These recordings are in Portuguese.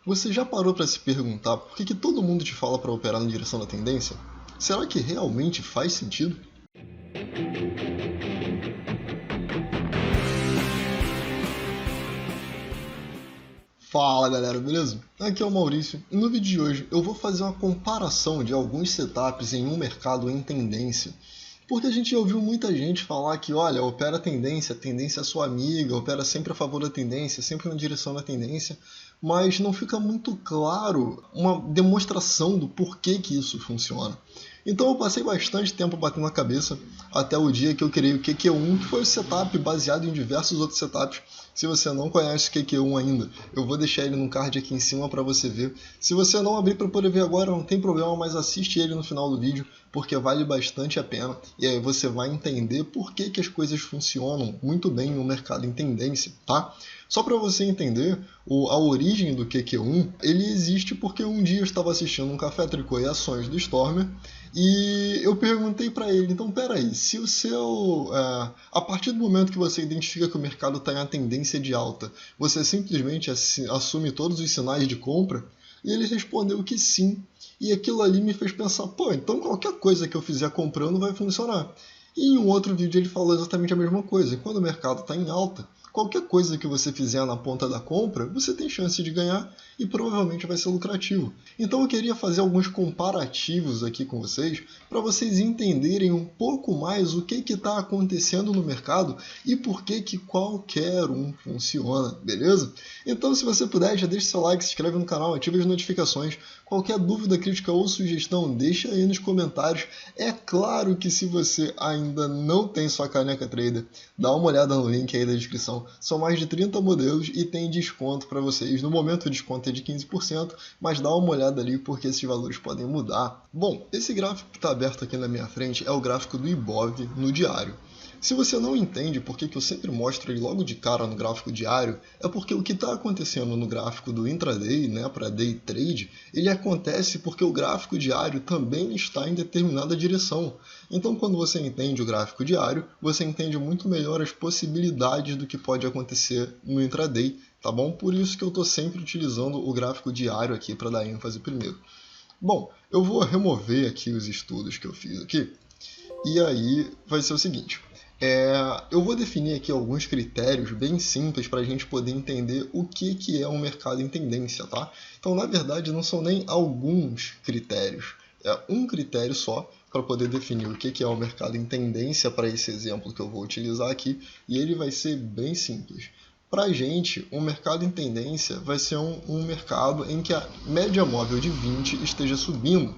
Você já parou para se perguntar por que todo mundo te fala para operar na direção da tendência? Será que realmente faz sentido? Fala galera, beleza? Aqui é o Maurício e no vídeo de hoje eu vou fazer uma comparação de alguns setups em um mercado em tendência. Porque a gente já ouviu muita gente falar que, olha, opera a tendência é sua amiga, opera sempre a favor da tendência, sempre na direção da tendência, mas não fica muito claro uma demonstração do porquê que isso funciona. Então eu passei bastante tempo batendo a cabeça até o dia que eu criei o QQ1, que foi o setup baseado em diversos outros setups. Se você não conhece o QQ1 ainda, eu vou deixar ele no card aqui em cima para você ver. Se você não abrir para poder ver agora, não tem problema, mas assiste ele no final do vídeo, porque vale bastante a pena. E aí você vai entender por que as coisas funcionam muito bem no mercado em tendência, tá? Só para você entender, a origem do QQ1, ele existe porque um dia eu estava assistindo um Café Tricô e Ações do Stormer, e eu perguntei para ele, então peraí, se o seu... a partir do momento que você identifica que o mercado está em uma tendência de alta, você simplesmente assume todos os sinais de compra? E ele respondeu que sim. E aquilo ali me fez pensar, pô, então qualquer coisa que eu fizer comprando vai funcionar. E em um outro vídeo ele falou exatamente a mesma coisa. Quando o mercado está em alta, qualquer coisa que você fizer na ponta da compra, você tem chance de ganhar e provavelmente vai ser lucrativo. Então eu queria fazer alguns comparativos aqui com vocês, para vocês entenderem um pouco mais o que está acontecendo no mercado e por que qualquer um funciona, beleza? Então se você puder, já deixa seu like, se inscreve no canal, ativa as notificações. Qualquer dúvida, crítica ou sugestão, deixa aí nos comentários. É claro que se você ainda não tem sua caneca trader, dá uma olhada no link aí da descrição. São mais de 30 modelos e tem desconto para vocês. No momento o desconto é de 15%, mas dá uma olhada ali porque esses valores podem mudar. Bom, esse gráfico que está aberto aqui na minha frente é o gráfico do Ibov no diário. Se você não entende por que eu sempre mostro ele logo de cara no gráfico diário, é porque o que está acontecendo no gráfico do intraday, né, para day trade, ele acontece porque o gráfico diário também está em determinada direção. Então, quando você entende o gráfico diário, você entende muito melhor as possibilidades do que pode acontecer no intraday, tá bom? Por isso que eu estou sempre utilizando o gráfico diário aqui para dar ênfase primeiro. Bom, eu vou remover aqui os estudos que eu fiz aqui, e aí vai ser o seguinte. Eu vou definir aqui alguns critérios bem simples para a gente poder entender o que é um mercado em tendência, tá? Então, na verdade, não são nem alguns critérios, é um critério só para poder definir o que é o mercado em tendência para esse exemplo que eu vou utilizar aqui, e ele vai ser bem simples. Para a gente, um mercado em tendência vai ser um mercado em que a média móvel de 20 esteja subindo.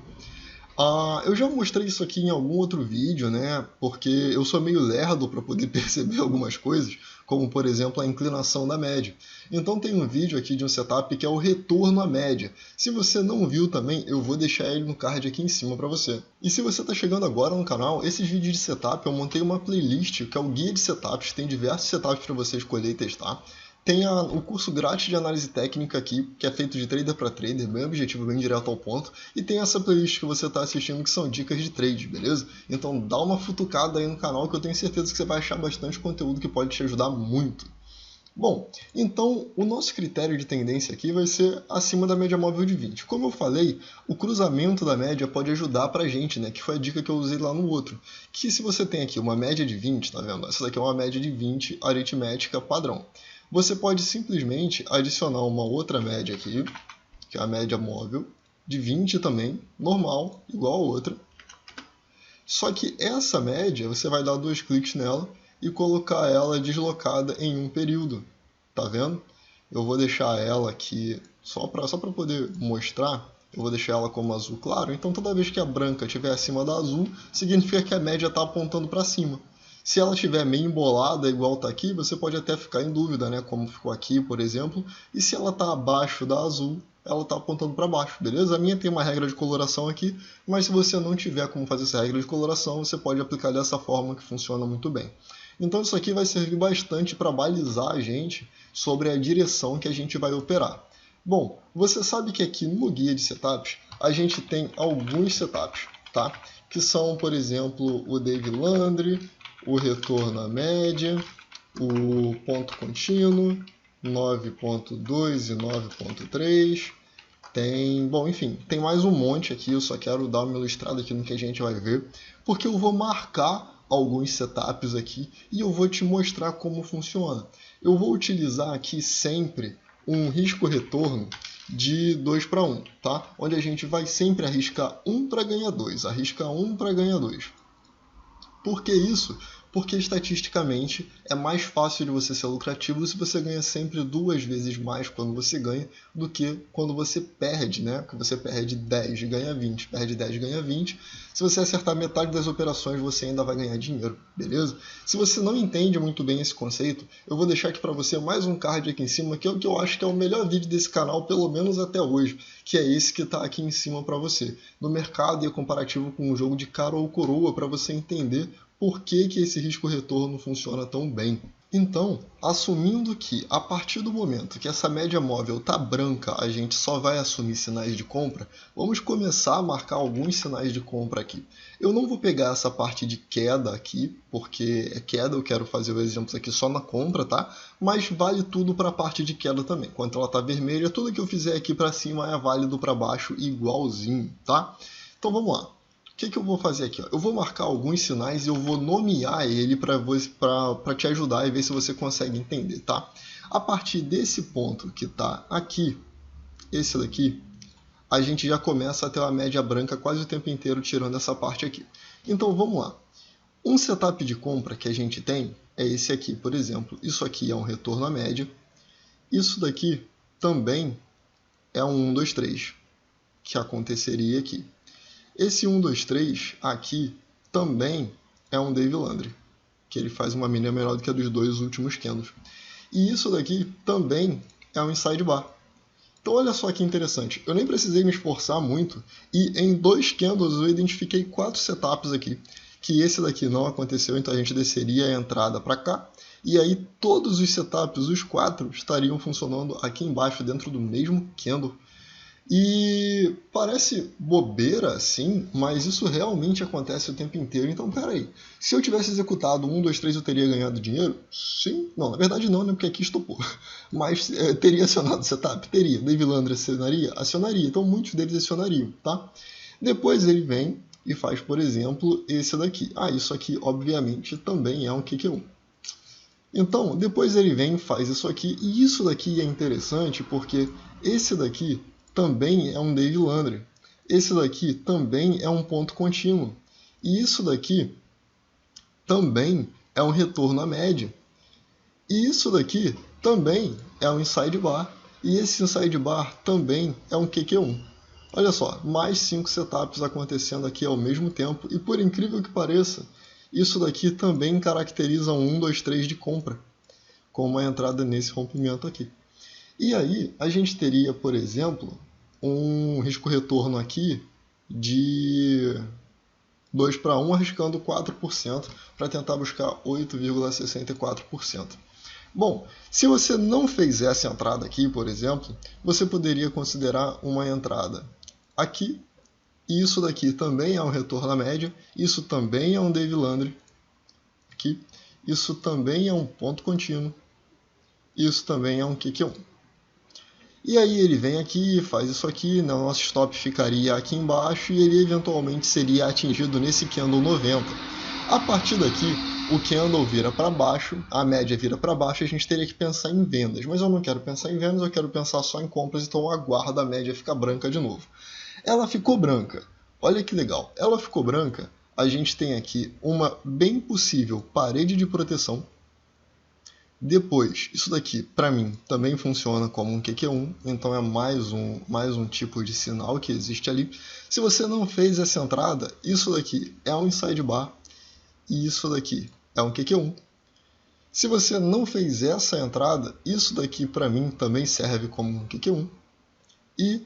Eu já mostrei isso aqui em algum outro vídeo, né? Porque eu sou meio lerdo para poder perceber algumas coisas, como por exemplo a inclinação da média. Então tem um vídeo aqui de um setup que é o retorno à média. Se você não viu também, eu vou deixar ele no card aqui em cima para você. E se você está chegando agora no canal, esses vídeos de setup eu montei uma playlist que é o guia de setups, tem diversos setups para você escolher e testar. Tem o curso grátis de análise técnica aqui, que é feito de trader para trader, bem objetivo, bem direto ao ponto. E tem essa playlist que você está assistindo, que são dicas de trade, beleza? Então dá uma futucada aí no canal, que eu tenho certeza que você vai achar bastante conteúdo que pode te ajudar muito. Bom, então o nosso critério de tendência aqui vai ser acima da média móvel de 20. Como eu falei, o cruzamento da média pode ajudar pra gente, né? Que foi a dica que eu usei lá no outro. Que se você tem aqui uma média de 20, tá vendo? Essa daqui é uma média de 20 aritmética padrão. Você pode simplesmente adicionar uma outra média aqui, que é a média móvel, de 20 também, normal, igual a outra. Só que essa média, você vai dar 2 cliques nela e colocar ela deslocada em um período. Tá vendo? Eu vou deixar ela aqui, só para poder mostrar, eu vou deixar ela como azul claro. Então toda vez que a branca estiver acima da azul, significa que a média está apontando para cima. Se ela estiver meio embolada, igual está aqui, você pode até ficar em dúvida, né? Como ficou aqui, por exemplo. E se ela está abaixo da azul, ela está apontando para baixo, beleza? A minha tem uma regra de coloração aqui, mas se você não tiver como fazer essa regra de coloração, você pode aplicar dessa forma que funciona muito bem. Então isso aqui vai servir bastante para balizar a gente sobre a direção que a gente vai operar. Bom, você sabe que aqui no guia de setups, a gente tem alguns setups, tá? Que são, por exemplo, o Dave Landry, o retorno à média, o ponto contínuo, 9.2 e 9.3. Tem, bom, enfim, tem mais um monte aqui, eu só quero dar uma ilustrada aqui no que a gente vai ver, porque eu vou marcar alguns setups aqui e eu vou te mostrar como funciona. Eu vou utilizar aqui sempre um risco-retorno de 2 para 1, tá? Onde a gente vai sempre arriscar 1 para ganhar 2, arrisca 1 para ganhar 2. Por que isso? Porque estatisticamente é mais fácil de você ser lucrativo se você ganha sempre 2 vezes mais quando você ganha do que quando você perde, né? Porque você perde 10 e ganha 20, perde 10 e ganha 20. Se você acertar metade das operações, você ainda vai ganhar dinheiro, beleza? Se você não entende muito bem esse conceito, eu vou deixar aqui para você mais um card aqui em cima, que é o que eu acho que é o melhor vídeo desse canal, pelo menos até hoje, que é esse que está aqui em cima para você. No mercado e comparativo com um jogo de cara ou coroa, para você entender por que esse risco-retorno funciona tão bem. Então, assumindo que a partir do momento que essa média móvel está branca, a gente só vai assumir sinais de compra, vamos começar a marcar alguns sinais de compra aqui. Eu não vou pegar essa parte de queda aqui, porque é queda, eu quero fazer o exemplo aqui só na compra, tá? Mas vale tudo para a parte de queda também. Enquanto ela está vermelha, tudo que eu fizer aqui para cima é válido para baixo igualzinho, tá? Então vamos lá. O que eu vou fazer aqui? Eu vou marcar alguns sinais e eu vou nomear ele para te ajudar e ver se você consegue entender, tá? A partir desse ponto que está aqui, esse daqui, a gente já começa a ter uma média branca quase o tempo inteiro tirando essa parte aqui. Então vamos lá. Um setup de compra que a gente tem é esse aqui, por exemplo. Isso aqui é um retorno à média. Isso daqui também é um 1, 2, 3, que aconteceria aqui. Esse 1, 2, 3 aqui também é um Dave Landry, que ele faz uma mínima menor do que a dos dois últimos candles. E isso daqui também é um inside bar. Então olha só que interessante, eu nem precisei me esforçar muito e em 2 candles eu identifiquei 4 setups aqui, que esse daqui não aconteceu, então a gente desceria a entrada para cá, e aí todos os setups, os 4, estariam funcionando aqui embaixo dentro do mesmo candle. E parece bobeira, assim, mas isso realmente acontece o tempo inteiro. Então, peraí, se eu tivesse executado 1, 2, 3, eu teria ganhado dinheiro? Sim. Não, na verdade não, né, porque aqui estopou. Mas teria acionado o setup? Teria. Dave Landry acionaria? Acionaria. Então, muitos deles acionariam, tá? Depois ele vem e faz, por exemplo, esse daqui. Ah, isso aqui, obviamente, também é um QQ1. Então, depois ele vem e faz isso aqui. E isso daqui é interessante porque esse daqui também é um Dave Landry. Esse daqui também é um ponto contínuo. E isso daqui também é um retorno à média. E isso daqui também é um inside bar. E esse inside bar também é um QQ1. Olha só, mais 5 setups acontecendo aqui ao mesmo tempo. E por incrível que pareça, isso daqui também caracteriza um 1, 2, 3 de compra, com uma entrada nesse rompimento aqui. E aí a gente teria, por exemplo, um risco-retorno aqui de 2 para 1, arriscando 4% para tentar buscar 8,64%. Bom, se você não fez essa entrada aqui, por exemplo, você poderia considerar uma entrada aqui, e isso daqui também é um retorno à média, isso também é um Dave Landry, aqui, isso também é um ponto contínuo, isso também é um QQ1. E aí ele vem aqui, faz isso aqui, né? O nosso stop ficaria aqui embaixo e ele eventualmente seria atingido nesse candle 90. A partir daqui, o candle vira para baixo, a média vira para baixo, a gente teria que pensar em vendas. Mas eu não quero pensar em vendas, eu quero pensar só em compras, então eu aguardo a média ficar branca de novo. Ela ficou branca. Olha que legal. Ela ficou branca, a gente tem aqui uma bem possível parede de proteção. Depois, isso daqui, para mim, também funciona como um QQ1, então é mais um tipo de sinal que existe ali. Se você não fez essa entrada, isso daqui é um inside bar e isso daqui é um QQ1. Se você não fez essa entrada, isso daqui para mim também serve como um QQ1 e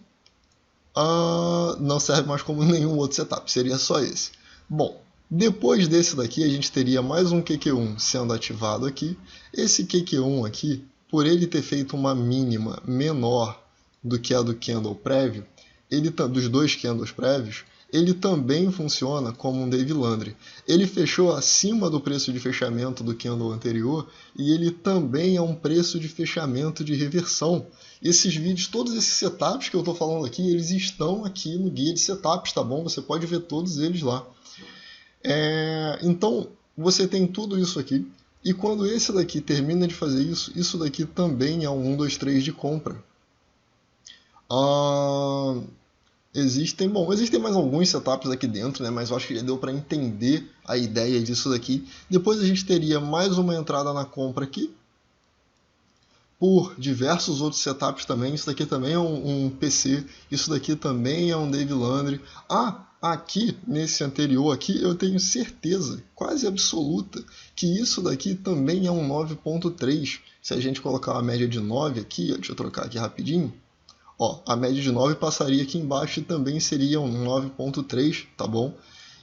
não serve mais como nenhum outro setup, seria só esse. Bom, depois desse daqui, a gente teria mais um QQ1 sendo ativado aqui. Esse QQ1 aqui, por ele ter feito uma mínima menor do que a do candle prévio, dos 2 candles prévios, ele também funciona como um Dave Landry. Ele fechou acima do preço de fechamento do candle anterior e ele também é um preço de fechamento de reversão. Esses vídeos, todos esses setups que eu estou falando aqui, eles estão aqui no guia de setups, tá bom? Você pode ver todos eles lá. Então, você tem tudo isso aqui. E quando esse daqui termina de fazer isso, isso daqui também é um 1, 2, 3 de compra. Existem mais alguns setups aqui dentro, né? Mas eu acho que já deu para entender a ideia disso daqui. Depois a gente teria mais uma entrada na compra aqui, por diversos outros setups também. Isso daqui também é um PC, isso daqui também é um Dave Landry. Aqui, nesse anterior aqui, eu tenho certeza, quase absoluta, que isso daqui também é um 9.3. Se a gente colocar uma média de 9 aqui, deixa eu trocar aqui rapidinho. A média de 9 passaria aqui embaixo e também seria um 9.3, tá bom?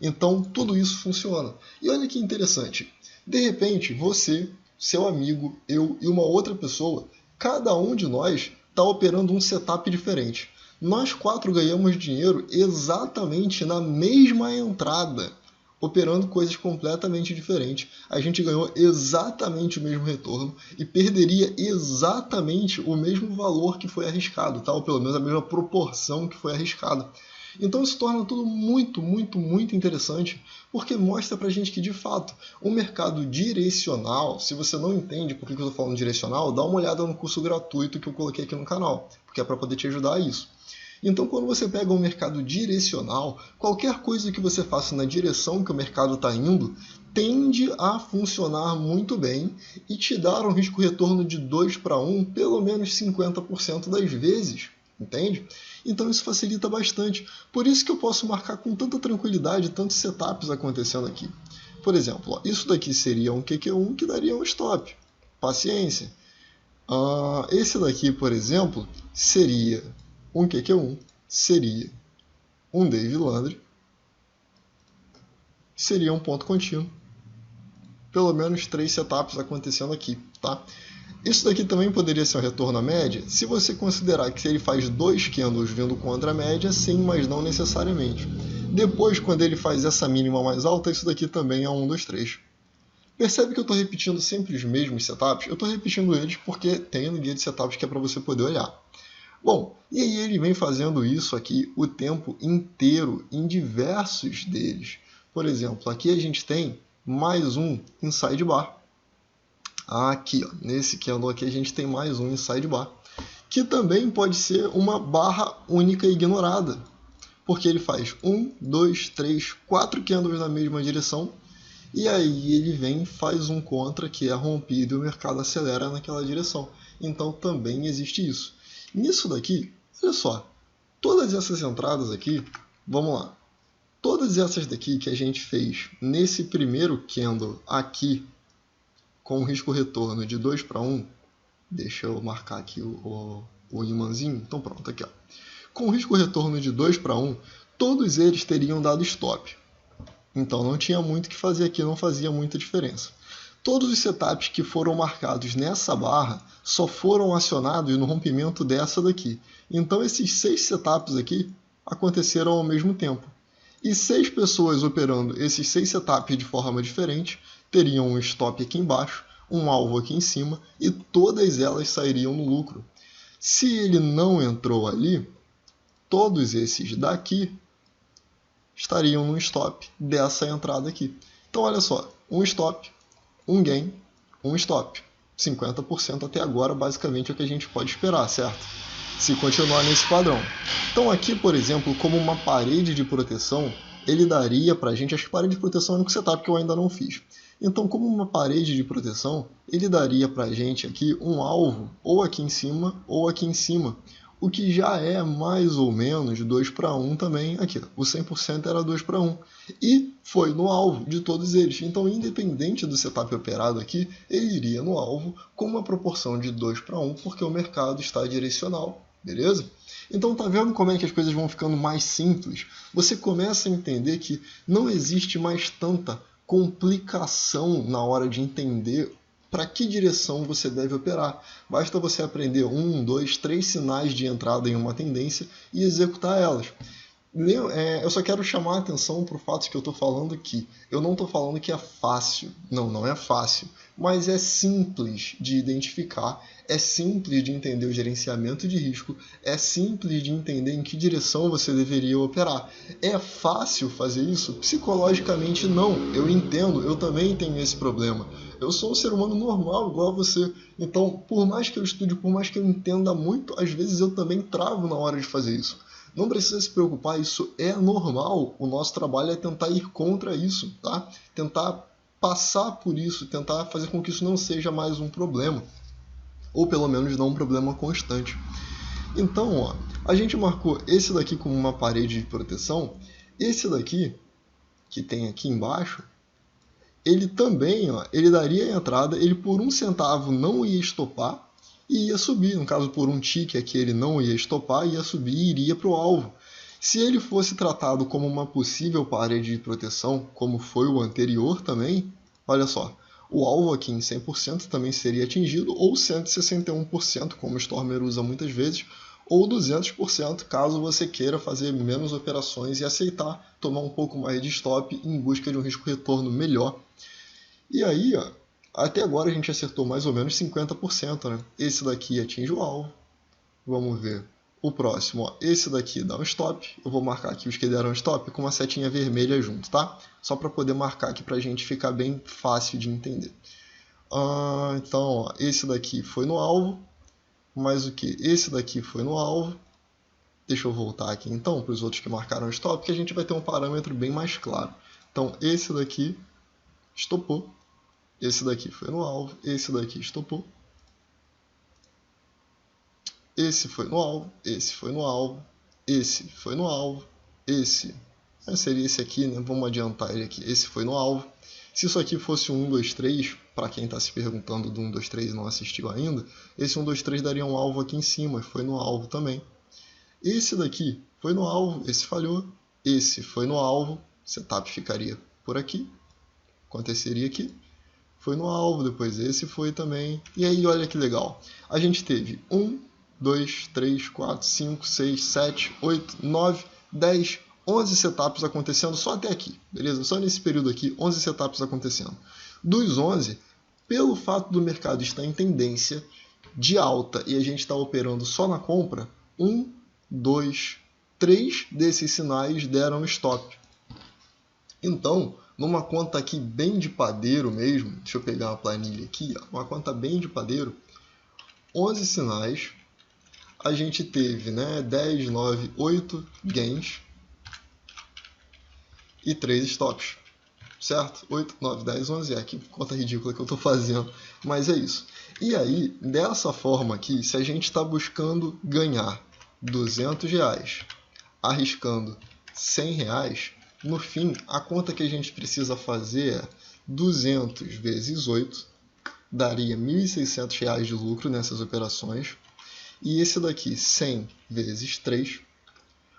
Então, tudo isso funciona. E olha que interessante. De repente, você, seu amigo, eu e uma outra pessoa, cada um de nós está operando um setup diferente. Nós 4 ganhamos dinheiro exatamente na mesma entrada, operando coisas completamente diferentes. A gente ganhou exatamente o mesmo retorno e perderia exatamente o mesmo valor que foi arriscado, tá? Ou pelo menos a mesma proporção que foi arriscada. Então isso torna tudo muito, muito, muito interessante, porque mostra pra gente que, de fato, o mercado direcional, se você não entende por que eu estou falando direcional, dá uma olhada no curso gratuito que eu coloquei aqui no canal, porque é para poder te ajudar a isso. Então, quando você pega um mercado direcional, qualquer coisa que você faça na direção que o mercado está indo, tende a funcionar muito bem e te dar um risco-retorno de 2 para 1, pelo menos 50% das vezes, entende? Então isso facilita bastante. Por isso que eu posso marcar com tanta tranquilidade tantos setups acontecendo aqui. Por exemplo, isso daqui seria um QQ1 que daria um stop. Paciência. Esse daqui, por exemplo, seria um QQ1, seria um Dave Landry, seria um ponto contínuo. Pelo menos 3 setups acontecendo aqui, tá? Isso daqui também poderia ser um retorno à média, se você considerar que ele faz 2 candles vindo contra a média, sim, mas não necessariamente. Depois, quando ele faz essa mínima mais alta, isso daqui também é um 1, 2, 3. Percebe que eu estou repetindo sempre os mesmos setups? Eu estou repetindo eles porque tem no guia de setups que é para você poder olhar. Bom, e aí ele vem fazendo isso aqui o tempo inteiro em diversos deles. Por exemplo, aqui a gente tem mais um inside bar. Aqui, nesse candle aqui a gente tem mais um inside bar, que também pode ser uma barra única ignorada, porque ele faz 1, 2, 3, 4 candles na mesma direção, e aí ele vem, faz um contra que é rompido e o mercado acelera naquela direção. Então também existe isso. Nisso daqui, olha só, todas essas entradas aqui, vamos lá, todas essas daqui que a gente fez nesse primeiro candle aqui, com risco-retorno de 2 para 1, deixa eu marcar aqui o imãzinho, então pronto, aqui ó. Com risco-retorno de 2 para 1, todos eles teriam dado stop. Então não tinha muito o que fazer aqui, não fazia muita diferença. Todos os setups que foram marcados nessa barra só foram acionados no rompimento dessa daqui. Então esses 6 setups aqui aconteceram ao mesmo tempo. E 6 pessoas operando esses 6 setups de forma diferente teriam um stop aqui embaixo, um alvo aqui em cima e todas elas sairiam no lucro. Se ele não entrou ali, todos esses daqui estariam no stop dessa entrada aqui. Então olha só, um stop, um gain, um stop. 50% até agora basicamente é o que a gente pode esperar, certo? Se continuar nesse padrão. Então aqui, por exemplo, como uma parede de proteção, ele daria para a gente, acho que parede de proteção é o único setup que eu ainda não fiz. Então, como uma parede de proteção, ele daria para a gente aqui um alvo, ou aqui em cima, ou aqui em cima. O que já é mais ou menos 2 para 1 também aqui. O 100% era 2 para 1. E foi no alvo de todos eles. Então, independente do setup operado aqui, ele iria no alvo com uma proporção de 2 para 1, porque o mercado está direcional. Beleza? Então, tá vendo como é que as coisas vão ficando mais simples? Você começa a entender que não existe mais tanta complicação na hora de entender para que direção você deve operar. Basta você aprender 1, 2, 3 sinais de entrada em uma tendência e executar elas. Eu só quero chamar a atenção para o fato que eu estou falando aqui. Eu não estou falando que é fácil. Não, não é fácil. Mas é simples de identificar, é simples de entender o gerenciamento de risco, é simples de entender em que direção você deveria operar. É fácil fazer isso? Psicologicamente não. Eu entendo, eu também tenho esse problema. Eu sou um ser humano normal, igual a você. Então, por mais que eu estude, por mais que eu entenda muito, às vezes eu também travo na hora de fazer isso. Não precisa se preocupar, isso é normal. O nosso trabalho é tentar ir contra isso, tá? Tentar passar por isso, tentar fazer com que isso não seja mais um problema. Ou pelo menos não um problema constante. Então, ó, a gente marcou esse daqui como uma parede de proteção. Esse daqui, que tem aqui embaixo, ele também, ó, ele daria a entrada, ele por 1 centavo não ia estopar e ia subir. No caso, por um tique aqui ele não ia estopar, ia subir e iria para o alvo. Se ele fosse tratado como uma possível parede de proteção, como foi o anterior também, olha só, o alvo aqui em 100% também seria atingido, ou 161%, como o Stormer usa muitas vezes, ou 200% caso você queira fazer menos operações e aceitar tomar um pouco mais de stop em busca de um risco-retorno melhor. E aí, ó, até agora a gente acertou mais ou menos 50%, né? Esse daqui atinge o alvo. Vamos ver o próximo. Ó. Esse daqui dá um stop. Eu vou marcar aqui os que deram stop com uma setinha vermelha junto, tá? Só para poder marcar aqui para a gente ficar bem fácil de entender. Então, ó, esse daqui foi no alvo. Mais o que? Esse daqui foi no alvo. Deixa eu voltar aqui então para os outros que marcaram stop, que a gente vai ter um parâmetro bem mais claro. Então, esse daqui estopou. Esse daqui foi no alvo, esse daqui estopou. Esse foi no alvo, esse foi no alvo, esse foi no alvo, esse seria esse aqui, né? Vamos adiantar ele aqui. Esse foi no alvo. Se isso aqui fosse um 1, 2, 3, para quem está se perguntando do 1, 2, 3 e não assistiu ainda, esse 1, 2, 3 daria um alvo aqui em cima, foi no alvo também. Esse daqui foi no alvo, esse falhou, esse foi no alvo, setup ficaria por aqui, aconteceria aqui. Foi no alvo, depois esse foi também. E aí, olha que legal. A gente teve 1, 2, 3, 4, 5, 6, 7, 8, 9, 10, 11 setups acontecendo só até aqui, beleza? Só nesse período aqui, 11 setups acontecendo. Dos 11, pelo fato do mercado estar em tendência de alta e a gente está operando só na compra, 1, 2, 3 desses sinais deram stop. Então, numa conta aqui bem de padeiro mesmo, deixa eu pegar uma planilha aqui, ó, uma conta bem de padeiro, 11 sinais, a gente teve, né, 10, 9, 8 gains e 3 stops, certo? 8, 9, 10, 11, que conta ridícula que eu estou fazendo, mas é isso. E aí, dessa forma aqui, se a gente está buscando ganhar R$200, arriscando R$100, no fim, a conta que a gente precisa fazer é 200 vezes 8, daria R$1.600 de lucro nessas operações. E esse daqui, 100 vezes 3,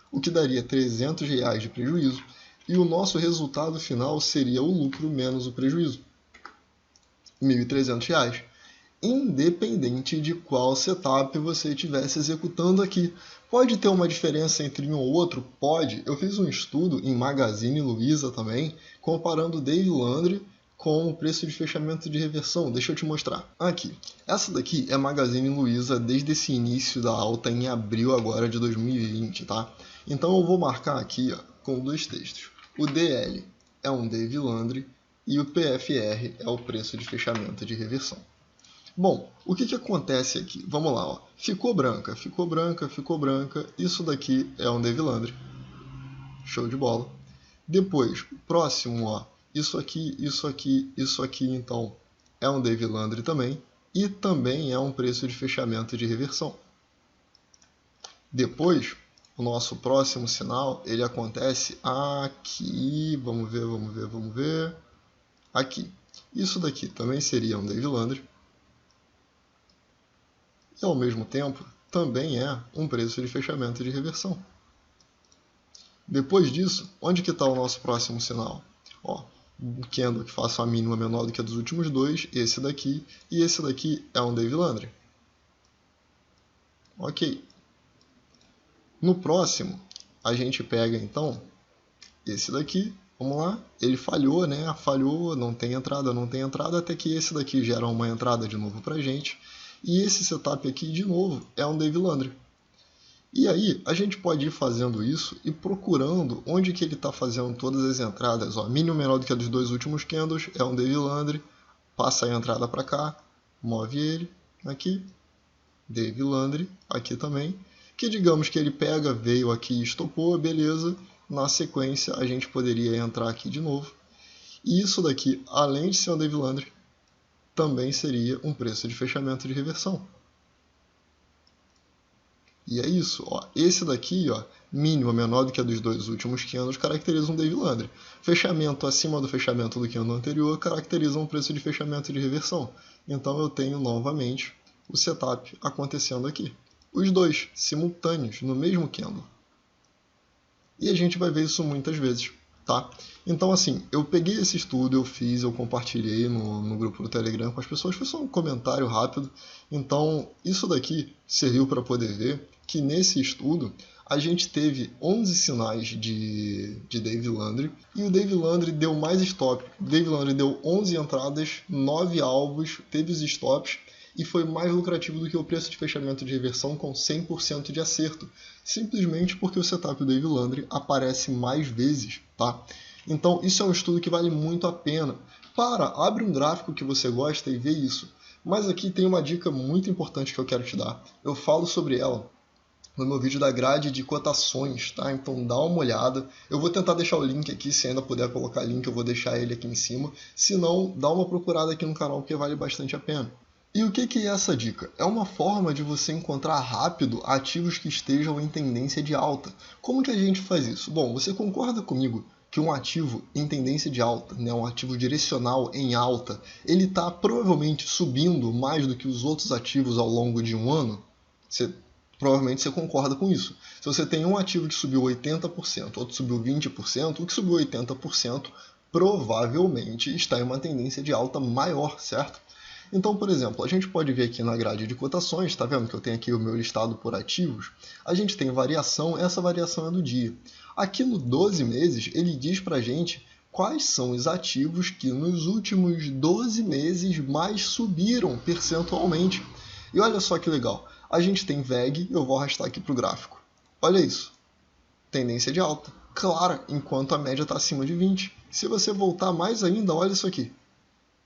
o que daria R$300 de prejuízo. E o nosso resultado final seria o lucro menos o prejuízo, R$1.300. Independente de qual setup você estivesse executando aqui. Pode ter uma diferença entre um ou outro? Pode. Eu fiz um estudo em Magazine Luiza também, comparando o Dave Landry com o preço de fechamento de reversão. Deixa eu te mostrar. Aqui. Essa daqui é Magazine Luiza desde esse início da alta em abril agora de 2020, tá? Então eu vou marcar aqui, ó, com 2 textos. O DL é um Dave Landry e o PFR é o preço de fechamento de reversão. Bom, o que acontece aqui? Vamos lá, ó. Ficou branca, ficou branca, ficou branca. Isso daqui é um Dave Landry. Show de bola. Depois, próximo, ó. Isso aqui, isso aqui, isso aqui, então, é um Dave Landry também. E também é um preço de fechamento de reversão. Depois, o nosso próximo sinal, ele acontece aqui. Vamos ver, vamos ver, vamos ver. Aqui. Isso daqui também seria um Dave Landry. E, ao mesmo tempo, também é um preço de fechamento de reversão. Depois disso, onde que está o nosso próximo sinal? Ó, um candle que faça uma mínima menor do que a dos últimos dois, esse daqui, e esse daqui é um Dave Landry. Ok. No próximo, a gente pega então esse daqui, vamos lá, ele falhou, né? Falhou, não tem entrada, até que esse daqui gera uma entrada de novo pra gente. E esse setup aqui, de novo, é um Dave Landry. E aí, a gente pode ir fazendo isso e procurando onde que ele está fazendo todas as entradas. Ó, mínimo menor do que a dos dois últimos candles, é um Dave Landry. Passa a entrada para cá, move ele aqui, Dave Landry, aqui também. Que digamos que ele pega, veio aqui e estopou, beleza. Na sequência, a gente poderia entrar aqui de novo. E isso daqui, além de ser um Dave Landry, também seria um preço de fechamento de reversão. E é isso, ó. Esse daqui, ó, mínimo menor do que a dos dois últimos candles, caracteriza um Dave Landry. Fechamento acima do fechamento do candle anterior caracteriza um preço de fechamento de reversão. Então eu tenho novamente o setup acontecendo aqui. Os dois simultâneos no mesmo candle. E a gente vai ver isso muitas vezes, tá? Então assim, eu peguei esse estudo, eu compartilhei no grupo do Telegram com as pessoas, foi só um comentário rápido. Então isso daqui serviu para poder ver que nesse estudo a gente teve 11 sinais de Dave Landry e o Dave Landry deu mais stop. O Dave Landry deu 11 entradas, 9 alvos, teve os stops e foi mais lucrativo do que o preço de fechamento de reversão com 100% de acerto, simplesmente porque o setup do Dave Landry aparece mais vezes, tá? Então isso é um estudo que vale muito a pena. Abre um gráfico que você gosta e vê isso. Mas aqui tem uma dica muito importante que eu quero te dar. Eu falo sobre ela no meu vídeo da grade de cotações, tá? Então dá uma olhada. Eu vou tentar deixar o link aqui, se ainda puder colocar link, eu vou deixar ele aqui em cima. Se não, dá uma procurada aqui no canal, porque vale bastante a pena. E o que é essa dica? É uma forma de você encontrar rápido ativos que estejam em tendência de alta. Como que a gente faz isso? Bom, você concorda comigo que um ativo em tendência de alta, né, um ativo direcional em alta, ele está provavelmente subindo mais do que os outros ativos ao longo de um ano? Provavelmente você concorda com isso. Se você tem um ativo que subiu 80%, outro subiu 20%, o que subiu 80% provavelmente está em uma tendência de alta maior, certo? Então, por exemplo, a gente pode ver aqui na grade de cotações, está vendo que eu tenho aqui o meu listado por ativos? A gente tem variação, essa variação é do dia. Aqui no 12 meses, ele diz para a gente quais são os ativos que nos últimos 12 meses mais subiram percentualmente. E olha só que legal, a gente tem VEG, eu vou arrastar aqui para o gráfico. Olha isso, tendência de alta, clara, enquanto a média está acima de 20. Se você voltar mais ainda, olha isso aqui.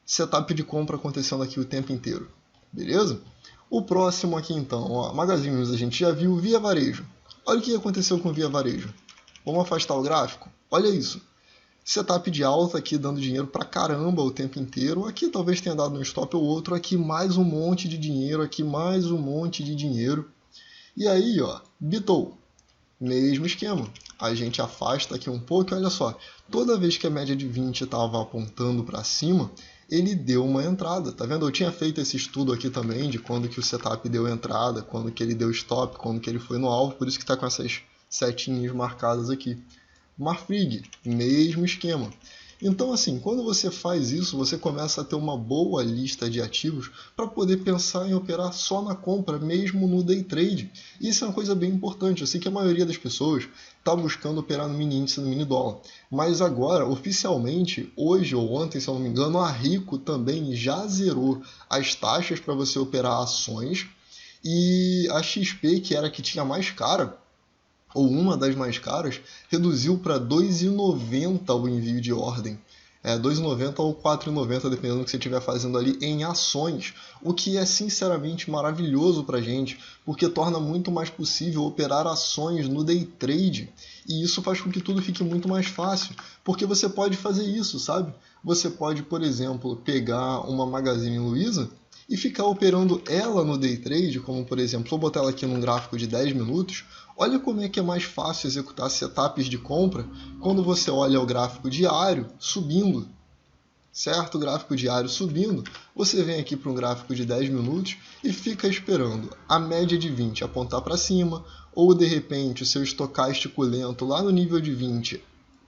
Setup de compra acontecendo aqui o tempo inteiro, beleza? O próximo aqui então, ó, Magazine News a gente já viu, Via Varejo. Olha o que aconteceu com Via Varejo. Vamos afastar o gráfico? Olha isso. Setup de alta aqui dando dinheiro pra caramba o tempo inteiro. Aqui talvez tenha dado um stop ou outro. Aqui mais um monte de dinheiro. Aqui mais um monte de dinheiro. E aí, ó, Bitou. Mesmo esquema. A gente afasta aqui um pouco e olha só. Toda vez que a média de 20 estava apontando para cima, ele deu uma entrada. Tá vendo? Eu tinha feito esse estudo aqui também de quando que o setup deu entrada, quando que ele deu stop, quando que ele foi no alvo. Por isso que está com essas setinhas marcadas aqui. Marfrig, mesmo esquema. Então, assim, quando você faz isso, você começa a ter uma boa lista de ativos para poder pensar em operar só na compra, mesmo no day trade. Isso é uma coisa bem importante. Eu sei que a maioria das pessoas está buscando operar no mini índice, no mini dólar. Mas agora, oficialmente, hoje ou ontem, se eu não me engano, a Rico também já zerou as taxas para você operar ações. E a XP, que era a que tinha mais cara, ou uma das mais caras, reduziu para R$ 2,90 o envio de ordem. R$ 2,90 ou R$ 4,90, dependendo do que você estiver fazendo ali em ações, o que é sinceramente maravilhoso para a gente, porque torna muito mais possível operar ações no day trade, e isso faz com que tudo fique muito mais fácil, porque você pode fazer isso, sabe? Você pode, por exemplo, pegar uma Magazine Luiza e ficar operando ela no day trade, como por exemplo, vou botar ela aqui num gráfico de 10 minutos, olha como é que é mais fácil executar setups de compra quando você olha o gráfico diário subindo, certo? O gráfico diário subindo, você vem aqui para um gráfico de 10 minutos e fica esperando a média de 20 apontar para cima, ou de repente o seu estocástico lento lá no nível de 20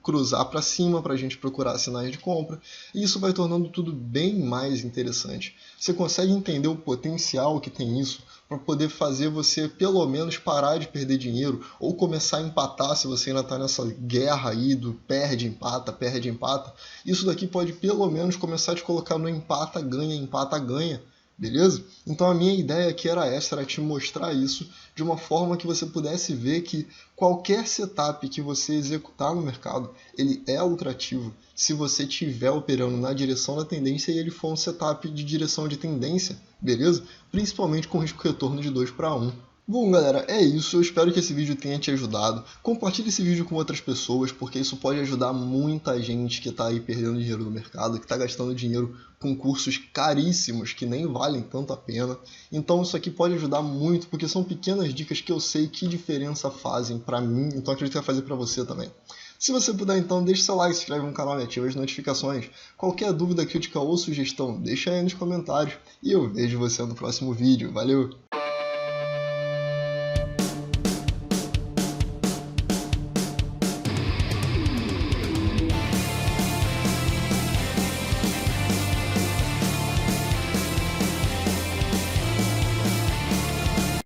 cruzar para cima para a gente procurar sinais de compra, e isso vai tornando tudo bem mais interessante. Você consegue entender o potencial que tem isso para poder fazer você pelo menos parar de perder dinheiro ou começar a empatar se você ainda está nessa guerra aí do perde, empata, perde, empata. Isso daqui pode pelo menos começar a te colocar no empata, ganha, beleza? Então a minha ideia aqui era essa, era te mostrar isso de uma forma que você pudesse ver que qualquer setup que você executar no mercado, ele é lucrativo se você estiver operando na direção da tendência e ele for um setup de direção de tendência, beleza? Principalmente com risco retorno de 2 para 1. Bom, galera, é isso. Eu espero que esse vídeo tenha te ajudado. Compartilhe esse vídeo com outras pessoas, porque isso pode ajudar muita gente que está aí perdendo dinheiro no mercado, que está gastando dinheiro com cursos caríssimos que nem valem tanto a pena. Então isso aqui pode ajudar muito, porque são pequenas dicas que eu sei que diferença fazem para mim, então acredito que vai fazer para você também. Se você puder, então, deixe seu like, se inscreve no canal e ative as notificações. Qualquer dúvida, crítica ou sugestão, deixa aí nos comentários. E eu vejo você no próximo vídeo. Valeu!